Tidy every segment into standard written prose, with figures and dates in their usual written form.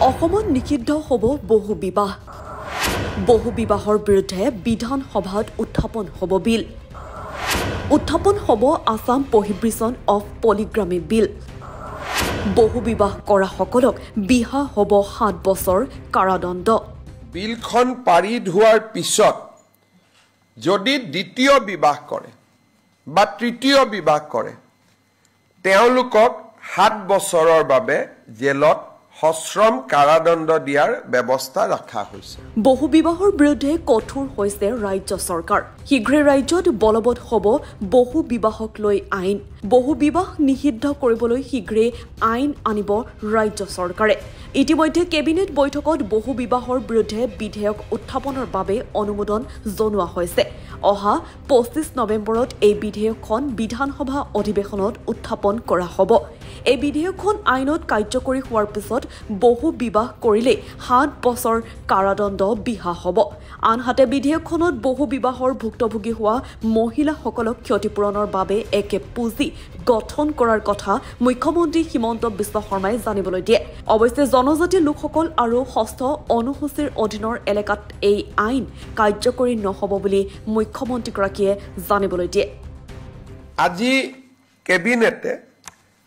অসমত নিষিদ্ধ হ'ব বহু বিবাহ। বহু বিবাহৰ বিৰুদ্ধে বিধানসভাত উত্থাপন হ'ব বিল। উত্থাপন হ'ব আসাম প্ৰহিবিশ্যন অফ পলিগ্ৰামী বিল। বহু বিবাহ কৰা সকলক বিহা হ'ব 7 বছৰ কাৰাদণ্ড। বিলখন পাৰিত হোৱাৰ পিছত যদি দ্বিতীয় বিবাহ কৰে বা তৃতীয় বিবাহ কৰে তেওঁলোকক 7 বছৰৰ বাবে জেলত সশ্ৰম কাৰাদণ্ড দিয়াৰ ব্যৱস্থা ৰখা হৈছে। বহু বিবাহৰ বিৰুদ্ধে কঠোৰ হৈছে ৰাজ্য চৰকাৰ। শীঘ্ৰে ৰাজ্যত বলবৎ হ'ব বহু বিবাহক লৈ আইন। বহু বিবাহ নিষিদ্ধ কৰিবলৈ শীঘ্ৰে আইন আনিব ৰাজ্য চৰকাৰে। ইতিমধ্যে কেবিনেট বৈঠকত বহু বিবাহৰ বিৰুদ্ধে বিধেয়ক উত্থাপনৰ বাবে অনুমোদন জনোৱা হৈছে। অহা 25 নৱেম্বৰত এই বিধেয়কখন বিধানসভা অধিৱেশনত উত্থাপন কৰা হ'ব। এই বিধেয়কখন আইনত কাৰ্যকৰী হোৱাৰ পিছত বহু বিবাহ কৰিলে 7 বছৰ কাৰাদণ্ড বিহা হ'ব। আনহাতে বিধেয়কখনত বহু বিবাহৰ ভুক্তভোগী হোৱা মহিলাসকলক ক্ষতিপূৰণৰ বাবে একে পুঁজি গঠন কৰাৰ কথা মুখ্যমন্ত্ৰী হিমন্ত বিশ্ব শৰ্মাই জানিবলৈ দিয়ে। অৱশ্যে জনজাতি লোকসকল আৰু 6ষ্ঠ অনুসূচীৰ অধীনৰ এলেকাত এই আইন কাৰ্যকৰী নহ'ব বুলি মুখ্যমন্ত্ৰীগৰাকীয়ে জানিবলৈ দিয়ে। আজি কেবিনেটে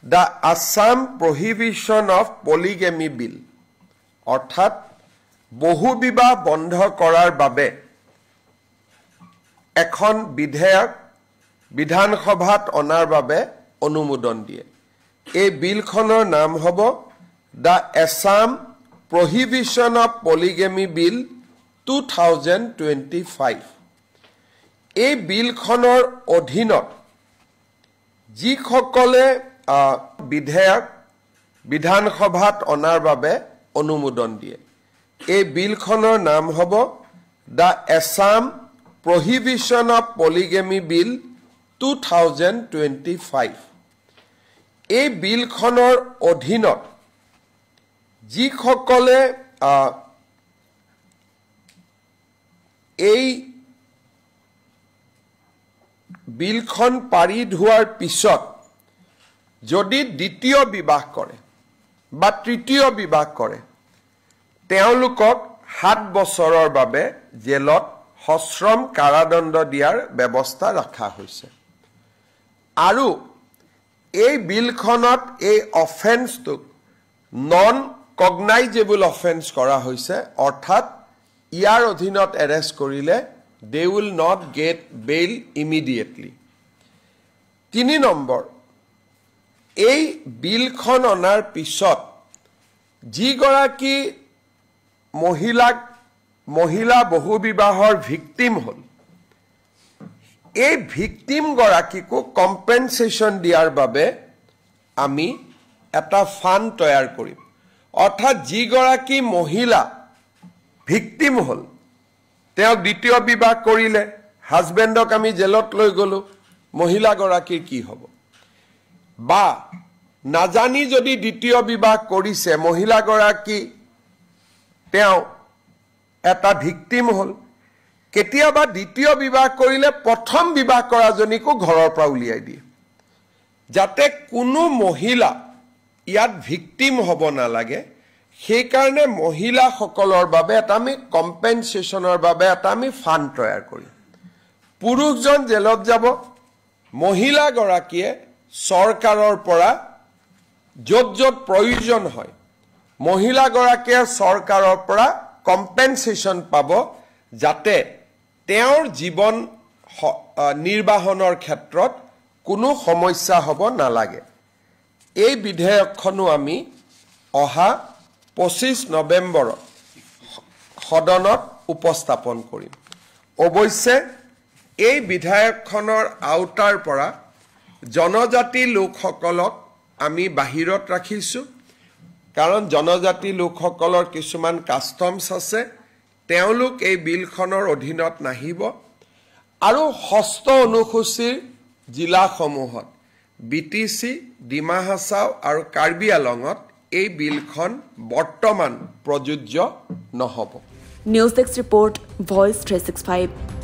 the Assam prohibition of polygamy bill অৰ্থাৎ বহু বিবাহ বন্ধ কৰাৰ বাবে এখন বিধেয়ক বিধানসভাত অনাৰ বাবে অনুমোদন দিয়ে। এই বিলখনৰ নাম হ'ব the Assam prohibition of polygamy bill 2025। এই বিলখনৰ অধীনত যিসকলে বিধেয়ক বিধানসভাত অনাৰ বাবে অনুমোদন দিয়ে এই বিলখনৰ নাম হ'ব the Assam prohibition of polygamy bill 2025। এই বিলখনৰ অধীনত যিসকলে এই বিলখন পাৰিত হোৱাৰ পিছত যদি দ্বিতীয় বিবাহ কৰে বা তৃতীয় বিবাহ কৰে তেওঁলোকক 7 বছৰৰ বাবে জেলত সশ্ৰম কাৰাদণ্ড দিয়াৰ ব্যৱস্থা ৰখা হৈছে। আৰু এই বিলখনত এই অফেন্সটোক নন কগনাইজেবল অফেন্স কৰা হৈছে, অৰ্থাৎ ইয়াৰ অধীনত এৰেষ্ট কৰিলে they will not get bail immediately. 3 number, এই বিলখন অনাৰ পিছত যিগৰাকী মহিলা বহু বিবাহৰ ভিক্টিম হ'ল এই ভিক্টিম গৰাকীকো কম্পেনসেশ্যন দিয়াৰ বাবে আমি এটা ফাণ্ড তৈয়াৰ কৰিম। অৰ্থাৎ যিগৰাকী মহিলা ভিক্টিম হ'ল তেওঁক দ্বিতীয় বিবাহ কৰিলে হাজবেণ্ডক আমি জেলত লৈ গ'লো, মহিলাগৰাকীৰ কি হ'ব? বা নাজানি যদি দ্বিতীয় বিবাহ কৰিছে মহিলাগৰাকী তেওঁ এটা ভিক্টিম হ'ল, কেতিয়াবা দ্বিতীয় বিবাহ কৰিলে প্ৰথম বিবাহ কৰাজনীকো ঘৰৰ পৰা উলিয়াই দিয়ে যাতে কোনো মহিলা ইয়াত ভিক্টিম হ'ব নালাগে। সেইকাৰণে মহিলাসকলৰ বাবে এটা আমি কম্পেনসেশ্যনৰ বাবে এটা আমি ফাণ্ড তৈয়াৰ কৰিম। পুৰুষজন জেলত যাব, মহিলাগৰাকীয়ে চৰকাৰৰ পৰা য'ত য'ত প্ৰয়োজন হয় মহিলাগৰাকীয়ে চৰকাৰৰ পৰা কম্পেনসেশ্যন পাব যাতে তেওঁৰ জীৱন নিৰ্বাহনৰ ক্ষেত্ৰত কোনো সমস্যা হ'ব নালাগে। এই বিধেয়কখনো আমি অহা 25 নৱেম্বৰত সদনত উপস্থাপন কৰিম। অৱশ্যে এই বিধেয়কখনৰ আওতাৰ পৰা জনজাতি লোকসকলক আমি বাহিৰত ৰাখিছোঁ, কাৰণ জনজাতি লোকসকলৰ কিছুমান কাষ্টমছ আছে, তেওঁলোক এই বিলখনৰ অধীনত নাহিব। আৰু 6ষ্ঠ অনুসূচীৰ জিলাসমূহত BTC, ডিমা হাছাও আৰু কাৰ্বি আলঙত এই বিলখন বৰ্তমান প্ৰযোজ্য নহ'ব। News desk report, voice 365।